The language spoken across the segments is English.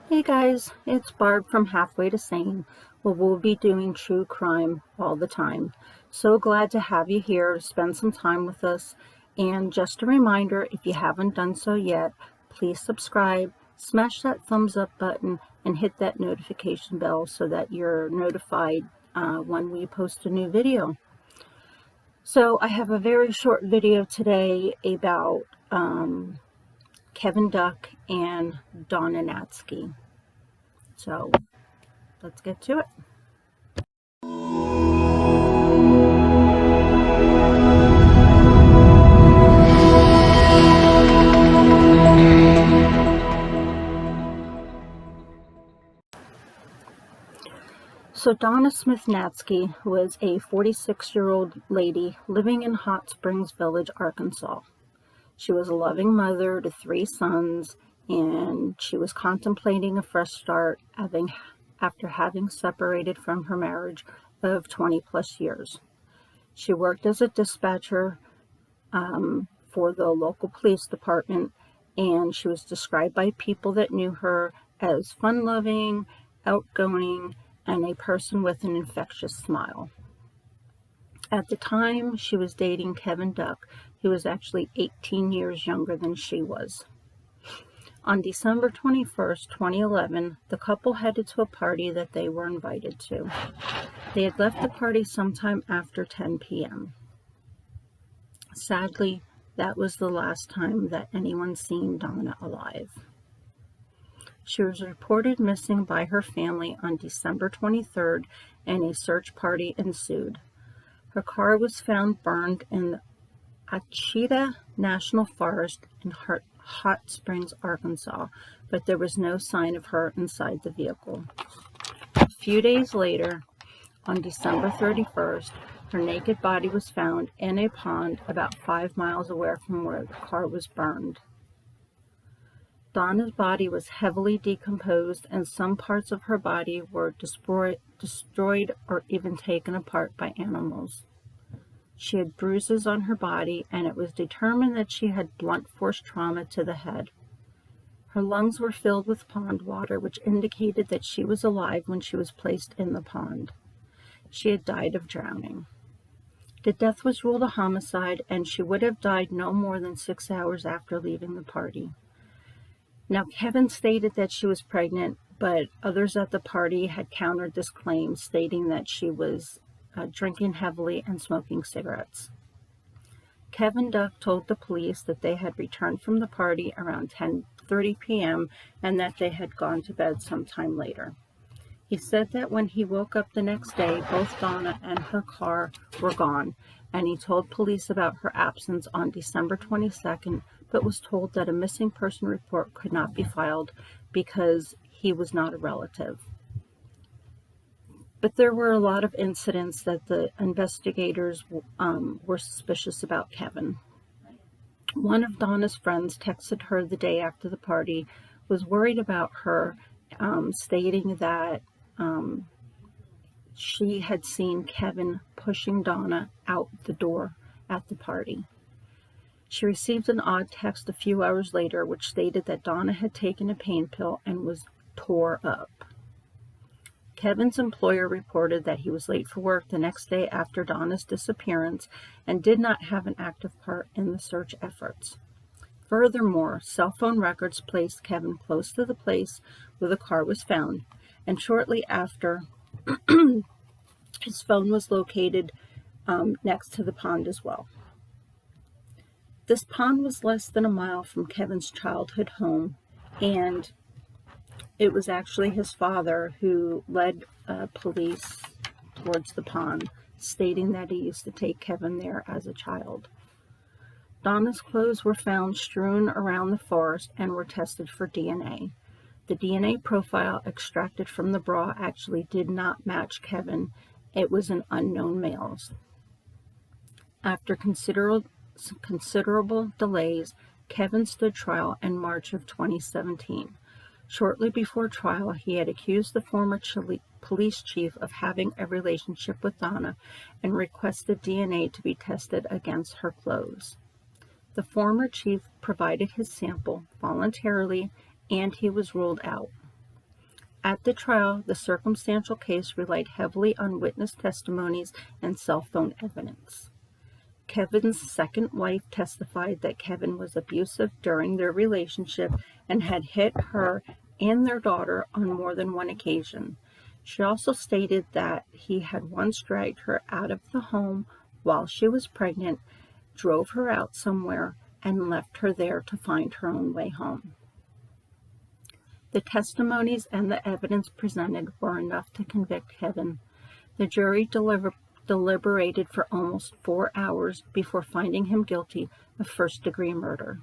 Hey guys, it's Barb from Halfway to Sane, where we'll be doing true crime all the time. So glad to have you here to spend some time with us. And just a reminder, if you haven't done so yet, please subscribe, smash that thumbs up button, and hit that notification bell so that you're notified when we post a new video. So I have a very short video today about Kevin Duck and Donna Natzke. So let's get to it. So Donna Smith Natzke was a 46-year-old lady living in Hot Springs Village, Arkansas. She was a loving mother to 3 sons, and she was contemplating a fresh start after having separated from her marriage of 20 plus years. She worked as a dispatcher for the local police department, and she was described by people that knew her as fun-loving, outgoing, and a person with an infectious smile. At the time, she was dating Kevin Duck, who was actually 18 years younger than she was. On December 21st, 2011, the couple headed to a party that they were invited to. They had left the party sometime after 10 p.m. Sadly, that was the last time that anyone seen Donna alive. She was reported missing by her family on December 23rd, and a search party ensued. Her car was found burned in the Ouachita National Forest in Hot Springs, Arkansas, but there was no sign of her inside the vehicle. A few days later, on December 31st, her naked body was found in a pond about 5 miles away from where the car was burned. Donna's body was heavily decomposed, and some parts of her body were destroyed or even taken apart by animals. She had bruises on her body, and it was determined that she had blunt force trauma to the head. Her lungs were filled with pond water, which indicated that she was alive when she was placed in the pond. She had died of drowning. The death was ruled a homicide, and she would have died no more than 6 hours after leaving the party. Now, Kevin stated that she was pregnant, but others at the party had countered this claim, stating that she was drinking heavily and smoking cigarettes. Kevin Duck told the police that they had returned from the party around 10:30 p.m. and that they had gone to bed sometime later. He said that when he woke up the next day, both Donna and her car were gone, and he told police about her absence on December 22nd, but was told that a missing person report could not be filed because he was not a relative. But there were a lot of incidents that the investigators were suspicious about Kevin. One of Donna's friends texted her the day after the party, was worried about her, stating that she had seen Kevin pushing Donna out the door at the party. She received an odd text a few hours later, which stated that Donna had taken a pain pill and was tore up. Kevin's employer reported that he was late for work the next day after Donna's disappearance and did not have an active part in the search efforts. Furthermore, cell phone records placed Kevin close to the place where the car was found, and shortly after, his phone was located next to the pond as well. This pond was less than a mile from Kevin's childhood home, and it was actually his father who led police towards the pond, stating that he used to take Kevin there as a child. Donna's clothes were found strewn around the forest and were tested for DNA. The DNA profile extracted from the bra actually did not match Kevin. It was an unknown male's. After considerable delays, Kevin stood trial in March of 2017. Shortly before trial, he had accused the former police chief of having a relationship with Donna and requested DNA to be tested against her clothes. The former chief provided his sample voluntarily, and he was ruled out. At the trial, the circumstantial case relied heavily on witness testimonies and cell phone evidence. Kevin's second wife testified that Kevin was abusive during their relationship and had hit her and their daughter on more than one occasion. She also stated that he had once dragged her out of the home while she was pregnant, drove her out somewhere, and left her there to find her own way home. The testimonies and the evidence presented were enough to convict Kevin. The jury deliberated for almost 4 hours before finding him guilty of first-degree murder.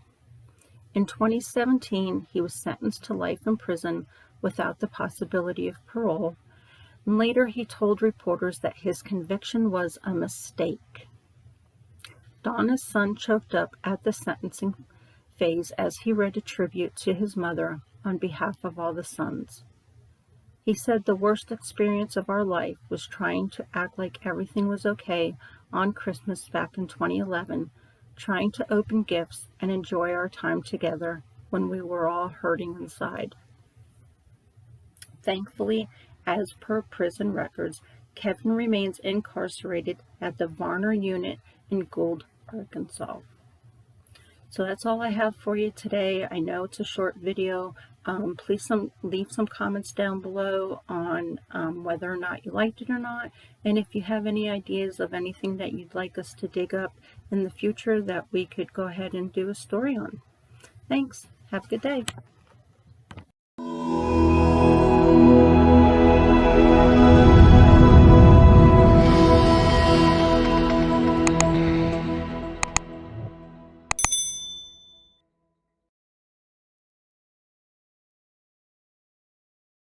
In 2017, he was sentenced to life in prison without the possibility of parole. And later, he told reporters that his conviction was a mistake. Donna's son choked up at the sentencing phase as he read a tribute to his mother on behalf of all the sons. He said the worst experience of our life was trying to act like everything was okay on Christmas back in 2011, trying to open gifts and enjoy our time together when we were all hurting inside. Thankfully, as per prison records, Kevin remains incarcerated at the Varner unit in Gould, Arkansas. So that's all I have for you today. I know it's a short video. Please leave some comments down below on whether or not you liked it or not. And if you have any ideas of anything that you'd like us to dig up in the future that we could go ahead and do a story on. Thanks. Have a good day.